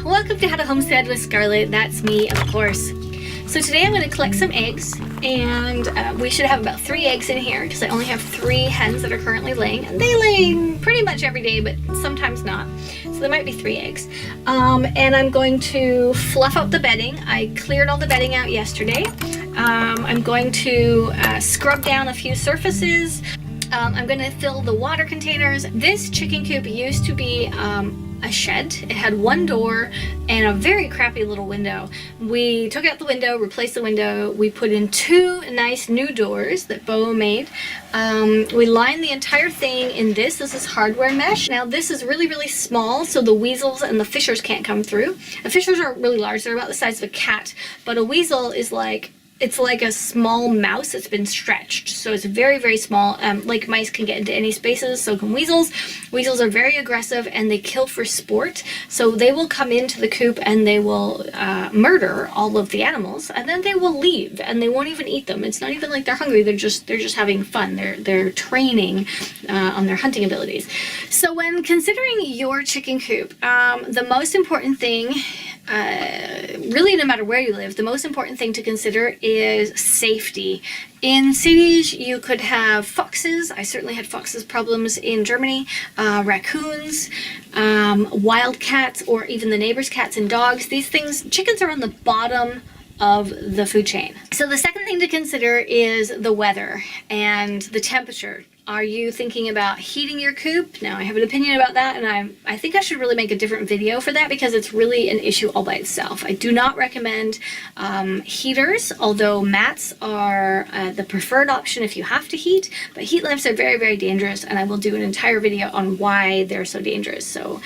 welcome to How to Homestead with Scarlett. That's me, of course. So today I'm going to collect some eggs, and we should have about 3 eggs in here because I only have 3 hens that are currently laying. And they lay pretty much every day, but sometimes not. So there might be 3 eggs. And I'm going to fluff out the bedding. I cleared all the bedding out yesterday. I'm going to scrub down a few surfaces. I'm going to fill the water containers. This chicken coop used to be a shed. It had 1 door and a very crappy little window. We took out the window, replaced the window. We put in 2 nice new doors that Bo made. We lined the entire thing in this. This is hardware mesh. Now this is really, really small, so the weasels and the fishers can't come through. The fishers are really large. They're about the size of a cat, but a weasel is like, it's like a small mouse that's been stretched. So it's very, very small. Like mice can get into any spaces, so can weasels. Weasels are very aggressive and they kill for sport. So they will come into the coop and they will murder all of the animals, and then they will leave and they won't even eat them. It's not even like they're hungry. They're just having fun. They're training on their hunting abilities. So when considering your chicken coop, the most important thing, really no matter where you live, the most important thing to consider is safety. In cities you could have foxes. I certainly had foxes problems in Germany, raccoons, wildcats, or even the neighbors' cats and dogs. These things, chickens are on the bottom of the food chain. So the second thing to consider is the weather and the temperature. Are you thinking about heating your coop? Now I have an opinion about that, and I think I should really make a different video for that because it's really an issue all by itself. I do not recommend heaters, although mats are the preferred option if you have to heat, but heat lamps are very, very dangerous, and I will do an entire video on why they're so dangerous. So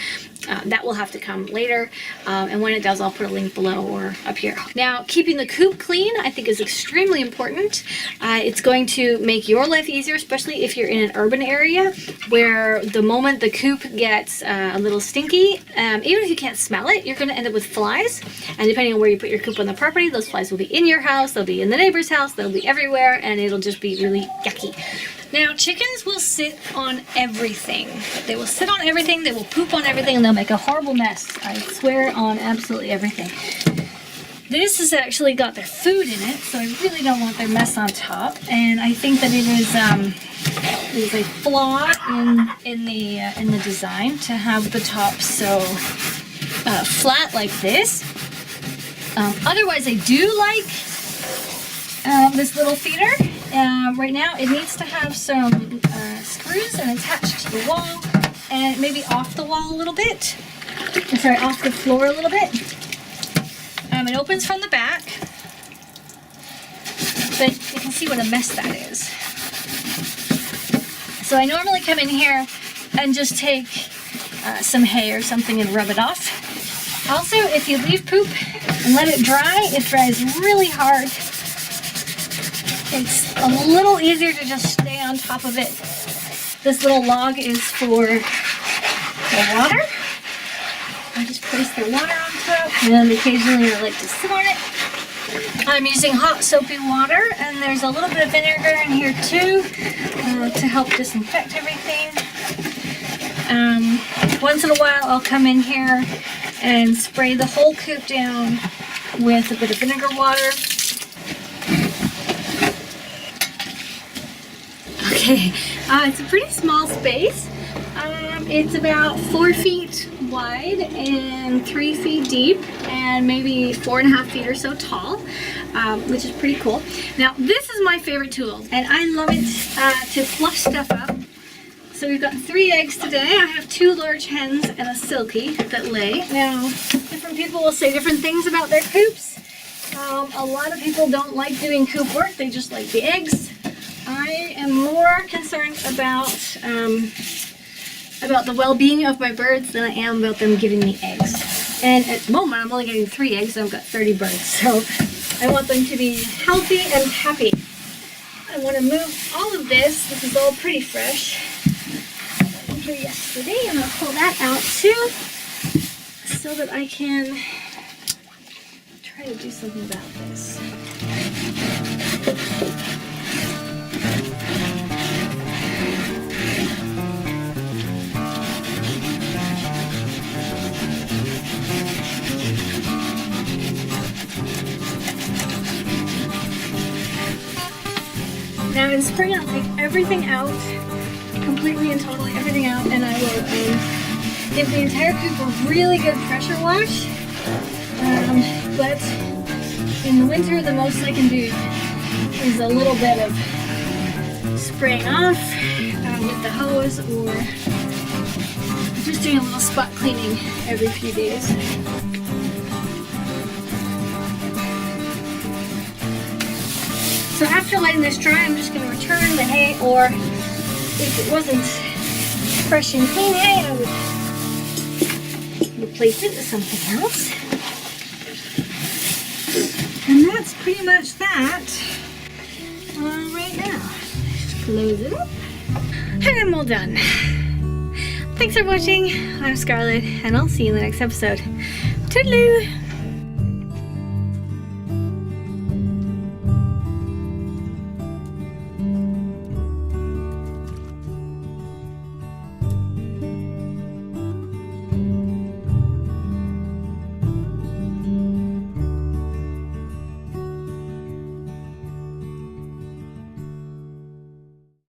that will have to come later, and when it does, I'll put a link below or up here. Now, keeping the coop clean, I think, is extremely important. It's going to make your life easier, especially if you're in an urban area where the moment the coop gets a little stinky, even if you can't smell it, you're going to end up with flies. And depending on where you put your coop on the property, those flies will be in your house, they'll be in the neighbor's house, they'll be everywhere, and it'll just be really yucky. Now, chickens will sit on everything. They will sit on everything, they will poop on everything, and they'll make a horrible mess. I swear on absolutely everything. This has actually got their food in it, so I really don't want their mess on top. And I think that it is there's a flaw in the design to have the top so flat like this. Otherwise, I do like this little feeder. Right now it needs to have some screws and attached to the wall, and maybe off the wall a little bit. Sorry, off the floor a little bit. It opens from the back, but you can see what a mess that is. So I normally come in here and just take some hay or something and rub it off. Also, if you leave poop and let it dry, it dries really hard. It's a little easier to just stay on top of it. This little log is for the water. I just place the water on top, and occasionally I like to sit on it. I'm using hot soapy water, and there's a little bit of vinegar in here too to help disinfect everything. Once in a while I'll come in here and spray the whole coop down with a bit of vinegar water. Okay, it's a pretty small space. It's about 4 feet wide and 3 feet deep, and maybe 4.5 feet or so tall, which is pretty cool. Now, this is my favorite tool, and I love it to fluff stuff up. So we've got 3 eggs today. I have 2 large hens and a silkie that lay. Now, different people will say different things about their coops. A lot of people don't like doing coop work. They just like the eggs. I am more concerned about the well-being of my birds than I am about them giving me eggs. And at the moment, I'm only getting 3 eggs, and I've got 30 birds. So I want them to be healthy and happy. I want to move all of this. This is all pretty fresh. Here yesterday, I'm going to pull that out too, so that I can try to do something about this. Now in spring I'll take everything out, completely and totally everything out, and I will give the entire coop a really good pressure wash. But in the winter the most I can do is a little bit of spraying off with the hose, or just doing a little spot cleaning every few days. So after letting this dry, I'm just going to return the hay, or if it wasn't fresh and clean hay, I would replace it with something else. And that's pretty much that right now. Just close it up. And I'm all done. Thanks for watching. I'm Scarlett, and I'll see you in the next episode. Toodaloo!